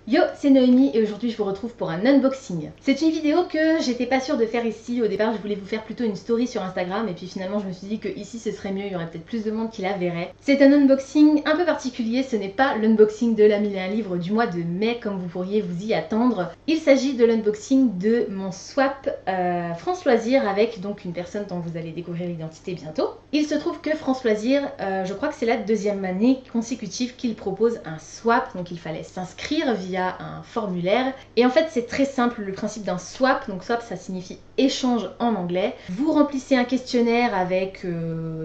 Yo, c'est Noémie et aujourd'hui je vous retrouve pour un unboxing. C'est une vidéo que j'étais pas sûre de faire ici. Au départ je voulais vous faire plutôt une story sur Instagram et puis finalement je me suis dit que ici ce serait mieux, il y aurait peut-être plus de monde qui la verrait. C'est un unboxing un peu particulier, ce n'est pas l'unboxing de la 1001 livres du mois de mai comme vous pourriez vous y attendre. Il s'agit de l'unboxing de mon swap France Loisirs avec donc une personne dont vous allez découvrir l'identité bientôt. Il se trouve que France Loisirs, je crois que c'est la deuxième année consécutive qu'il propose un swap, donc il fallait s'inscrire via un formulaire. Et en fait c'est très simple le principe d'un swap. Donc swap ça signifie échange en anglais. Vous remplissez un questionnaire avec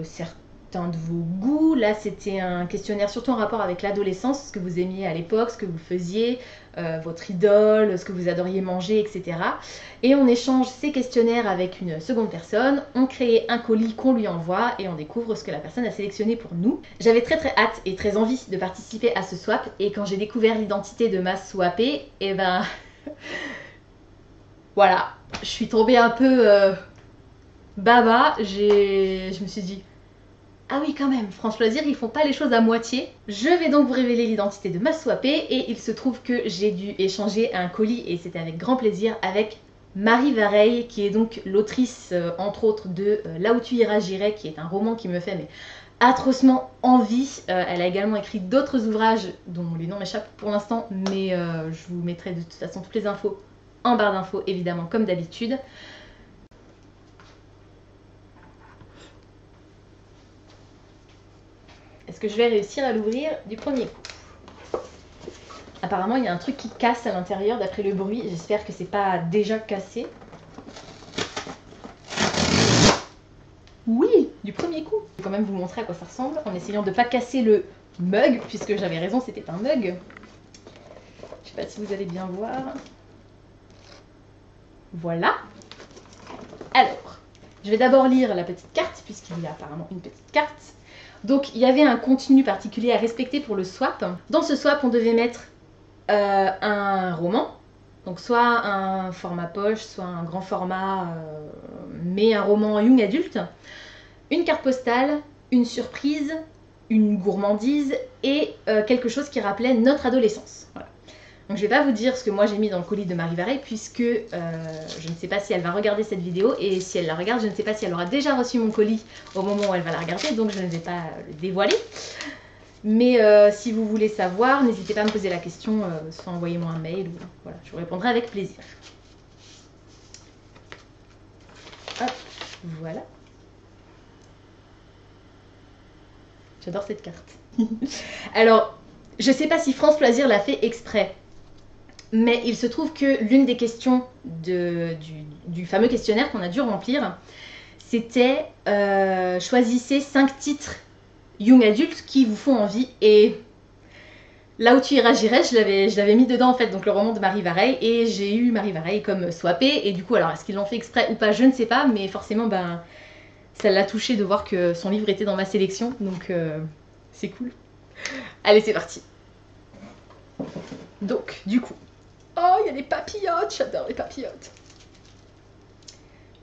certains de vos goûts. Là c'était un questionnaire surtout en rapport avec l'adolescence, ce que vous aimiez à l'époque, ce que vous faisiez, votre idole, ce que vous adoriez manger, etc. Et on échange ces questionnaires avec une seconde personne, on crée un colis qu'on lui envoie et on découvre ce que la personne a sélectionné pour nous. J'avais très hâte et très envie de participer à ce swap et quand j'ai découvert l'identité de ma swappée, et ben voilà, je suis tombée un peu baba. Je me suis dit ah oui quand même, France Loisirs ils font pas les choses à moitié. Je vais donc vous révéler l'identité de ma swappée et il se trouve que j'ai dû échanger un colis et c'était avec grand plaisir avec Marie Vareille qui est donc l'autrice entre autres de Là où tu iras j'irai, qui est un roman qui me fait mais atrocement envie. Elle a également écrit d'autres ouvrages dont les noms m'échappent pour l'instant, mais je vous mettrai de toute façon toutes les infos en barre d'infos évidemment comme d'habitude. Est-ce que je vais réussir à l'ouvrir du premier coup? Apparemment il y a un truc qui casse à l'intérieur d'après le bruit, j'espère que c'est pas déjà cassé. Oui, du premier coup. Je vais quand même vous montrer à quoi ça ressemble en essayant de ne pas casser le mug, puisque j'avais raison, c'était un mug. Je sais pas si vous allez bien voir. Voilà. Alors, je vais d'abord lire la petite carte, puisqu'il y a apparemment une petite carte. Donc il y avait un contenu particulier à respecter pour le swap. Dans ce swap, on devait mettre un roman, donc soit un format poche, soit un grand format, mais un roman young adulte, une carte postale, une surprise, une gourmandise et quelque chose qui rappelait notre adolescence. Voilà. Donc je ne vais pas vous dire ce que moi j'ai mis dans le colis de Marie Vareille puisque je ne sais pas si elle va regarder cette vidéo et si elle la regarde, je ne sais pas si elle aura déjà reçu mon colis au moment où elle va la regarder, donc je ne vais pas le dévoiler. Mais si vous voulez savoir, n'hésitez pas à me poser la question, soit envoyez-moi un mail, ou voilà, je vous répondrai avec plaisir. Hop, voilà. J'adore cette carte. Alors, je sais pas si France Loisirs l'a fait exprès, mais il se trouve que l'une des questions du fameux questionnaire qu'on a dû remplir, c'était choisissez 5 titres young adultes qui vous font envie. Et Là où tu iras j'irai, je l'avais mis dedans en fait, donc le roman de Marie Vareille, et j'ai eu Marie Vareille comme swappée. Et du coup, alors est-ce qu'ils l'ont fait exprès ou pas, je ne sais pas, mais forcément, ben, ça l'a touché de voir que son livre était dans ma sélection, donc c'est cool. Allez, c'est parti. Donc, du coup, oh, il y a des papillotes, j'adore les papillotes.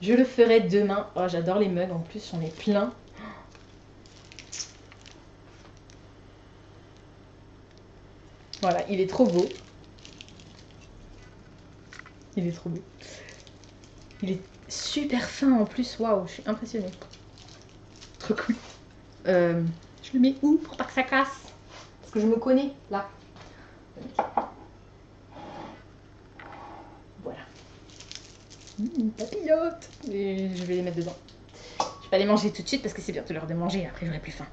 Je le ferai demain. Oh, j'adore les mugs, en plus, j'en ai plein. Voilà, il est trop beau. Il est trop beau. Il est super fin en plus, waouh, je suis impressionnée. Trop cool. Je le mets où pour pas que ça casse? Parce que je me connais, là. Voilà. Papillote. Et je vais les mettre dedans. Je vais pas les manger tout de suite parce que c'est bientôt l'heure de manger, après j'aurai plus faim.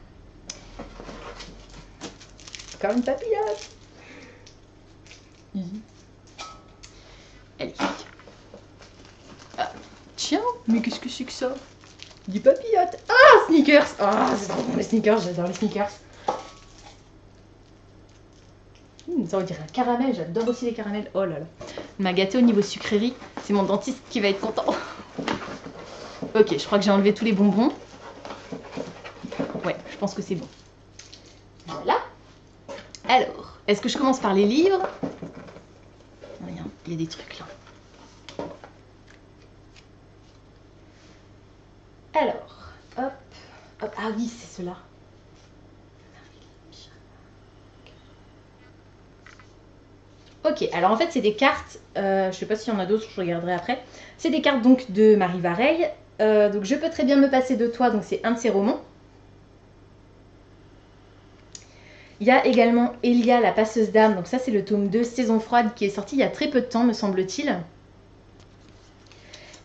Encore une papillote. Allez. Ah, tiens, mais qu'est-ce que c'est que ça? Des papillotes. Ah, sneakers. Ah, c'est trop bon les sneakers, j'adore les sneakers. Ça on dirait un caramel, j'adore aussi les caramels. Oh là là. On m'a gâté au niveau sucrerie, c'est mon dentiste qui va être content. Ok, je crois que j'ai enlevé tous les bonbons. Ouais, je pense que c'est bon. Voilà. Alors, est-ce que je commence par les livres? Regarde, il y a des trucs là. Alors, hop, hop. Ah oui, c'est cela. Ok, alors en fait c'est des cartes, je sais pas s'il y en a d'autres, je regarderai après. C'est des cartes donc de Marie Vareille, donc je peux très bien me passer de toi, donc c'est un de ses romans. Il y a également Elia la passeuse d'âme, donc ça c'est le tome 2, Saison froide, qui est sorti il y a très peu de temps me semble-t-il.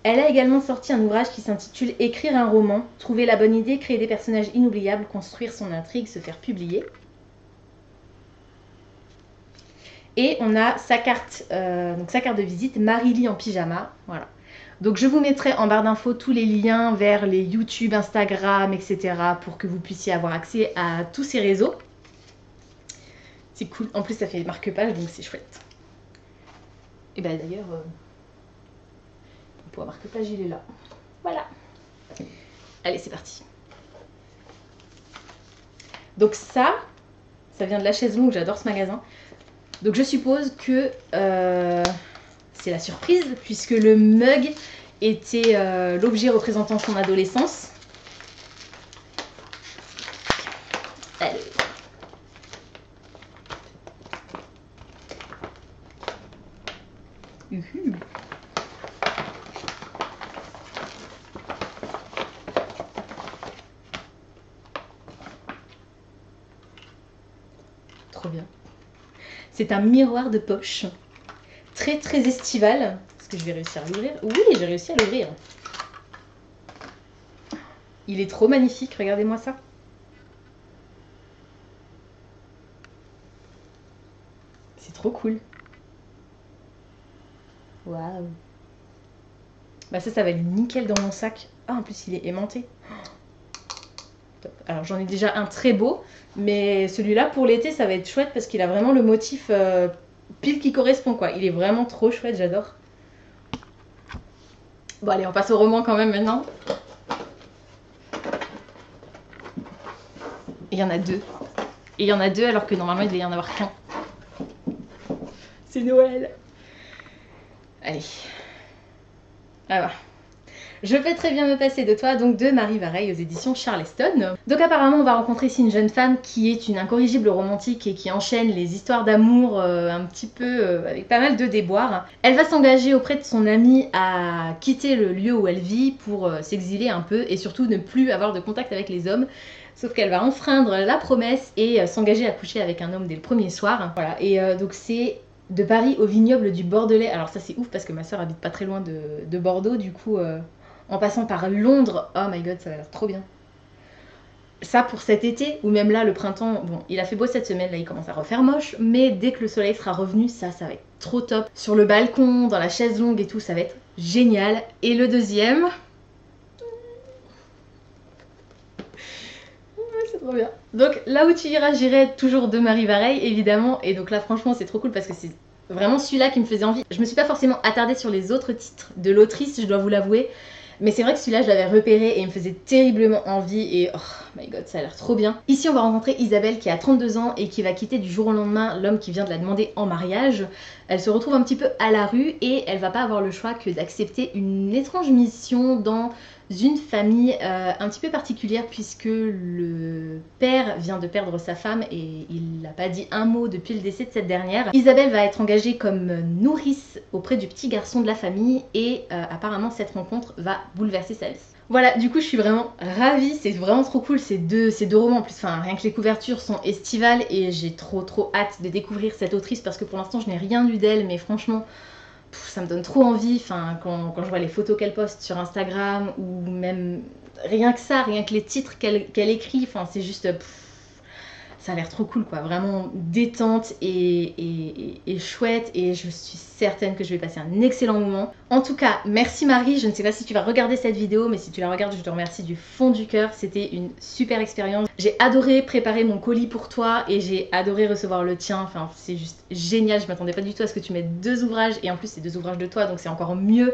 Elle a également sorti un ouvrage qui s'intitule Écrire un roman, trouver la bonne idée, créer des personnages inoubliables, construire son intrigue, se faire publier. Et on a sa carte de visite, Marie-Lie en pyjama, voilà. Donc je vous mettrai en barre d'infos tous les liens vers les YouTube, Instagram, etc. pour que vous puissiez avoir accès à tous ces réseaux. C'est cool, en plus ça fait marque-page donc c'est chouette. Et ben d'ailleurs, pour marque-page il est là. Voilà. Allez c'est parti. Donc ça vient de la chaise longue, j'adore ce magasin. Donc je suppose que c'est la surprise puisque le mug était l'objet représentant son adolescence. Allez. Trop bien. C'est un miroir de poche, très très estival. Est-ce que je vais réussir à l'ouvrir? Oui, j'ai réussi à l'ouvrir. Il est trop magnifique, regardez-moi ça. C'est trop cool. Waouh. Bah ça va aller nickel dans mon sac. Ah, en plus il est aimanté. Top. Alors j'en ai déjà un très beau, mais celui-là pour l'été ça va être chouette parce qu'il a vraiment le motif pile qui correspond quoi. Il est vraiment trop chouette, j'adore. Bon allez, on passe au roman quand même maintenant. Et il y en a deux. Et il y en a deux alors que normalement il devait y en avoir qu'un. C'est Noël. Allez. Ah bah. Je peux très bien me passer de toi, donc de Marie Vareille aux éditions Charleston. Donc apparemment on va rencontrer ici une jeune femme qui est une incorrigible romantique et qui enchaîne les histoires d'amour un petit peu avec pas mal de déboires. Elle va s'engager auprès de son amie à quitter le lieu où elle vit pour s'exiler un peu et surtout ne plus avoir de contact avec les hommes. Sauf qu'elle va enfreindre la promesse et s'engager à coucher avec un homme dès le premier soir. Voilà, et donc c'est de Paris au vignoble du Bordelais. Alors ça c'est ouf parce que ma soeur habite pas très loin de Bordeaux, du coup... en passant par Londres, oh my god, ça a l'air trop bien. Ça pour cet été, ou même là le printemps, bon il a fait beau cette semaine, là il commence à refaire moche, mais dès que le soleil sera revenu, ça va être trop top. Sur le balcon, dans la chaise longue et tout, ça va être génial. Et le deuxième... c'est trop bien. Donc là où tu iras, j'irai toujours de Marie Vareille évidemment, et donc là franchement c'est trop cool parce que c'est vraiment celui-là qui me faisait envie. Je me suis pas forcément attardée sur les autres titres de l'autrice, je dois vous l'avouer. Mais c'est vrai que celui-là, je l'avais repéré et il me faisait terriblement envie et oh my god, ça a l'air trop bien. Ici, on va rencontrer Isabelle qui a 32 ans et qui va quitter du jour au lendemain l'homme qui vient de la demander en mariage. Elle se retrouve un petit peu à la rue et elle va pas avoir le choix que d'accepter une étrange mission dans une famille un petit peu particulière puisque le père vient de perdre sa femme et il n'a pas dit un mot depuis le décès de cette dernière. Isabelle va être engagée comme nourrice auprès du petit garçon de la famille et apparemment cette rencontre va bouleverser sa vie. Voilà, du coup je suis vraiment ravie, c'est vraiment trop cool ces deux romans en plus, enfin rien que les couvertures sont estivales et j'ai trop hâte de découvrir cette autrice parce que pour l'instant je n'ai rien lu d'elle mais franchement ça me donne trop envie, enfin, quand je vois les photos qu'elle poste sur Instagram ou même rien que ça, rien que les titres qu'elle écrit, enfin c'est juste... ça a l'air trop cool quoi, vraiment détente et chouette et je suis certaine que je vais passer un excellent moment. En tout cas, merci Marie, je ne sais pas si tu vas regarder cette vidéo mais si tu la regardes je te remercie du fond du cœur, c'était une super expérience. J'ai adoré préparer mon colis pour toi et j'ai adoré recevoir le tien, enfin c'est juste génial, je m'attendais pas du tout à ce que tu mettes deux ouvrages et en plus c'est deux ouvrages de toi donc c'est encore mieux.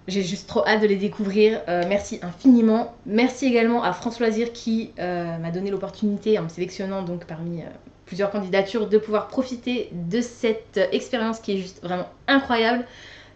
J'ai juste trop hâte de les découvrir, merci infiniment. Merci également à France Loisirs qui m'a donné l'opportunité en me sélectionnant donc parmi plusieurs candidatures de pouvoir profiter de cette expérience qui est juste vraiment incroyable.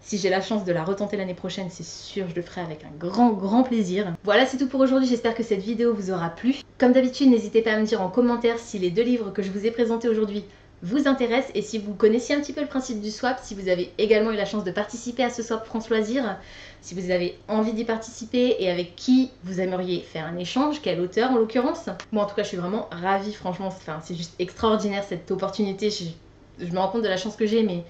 Si j'ai la chance de la retenter l'année prochaine, c'est sûr, je le ferai avec un grand plaisir. Voilà, c'est tout pour aujourd'hui, j'espère que cette vidéo vous aura plu. Comme d'habitude, n'hésitez pas à me dire en commentaire si les deux livres que je vous ai présentés aujourd'hui vous intéresse et si vous connaissiez un petit peu le principe du swap, si vous avez également eu la chance de participer à ce swap France Loisirs, si vous avez envie d'y participer et avec qui vous aimeriez faire un échange, quel auteur en l'occurrence. Moi en tout cas je suis vraiment ravie, franchement, c'est juste extraordinaire cette opportunité, je me rends compte de la chance que j'ai, mais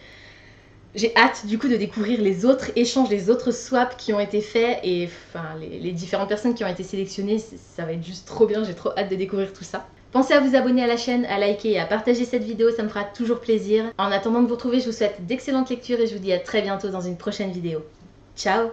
j'ai hâte du coup de découvrir les autres échanges, les autres swaps qui ont été faits et enfin les différentes personnes qui ont été sélectionnées, ça va être juste trop bien, j'ai trop hâte de découvrir tout ça. Pensez à vous abonner à la chaîne, à liker et à partager cette vidéo, ça me fera toujours plaisir. En attendant de vous retrouver, je vous souhaite d'excellentes lectures et je vous dis à très bientôt dans une prochaine vidéo. Ciao!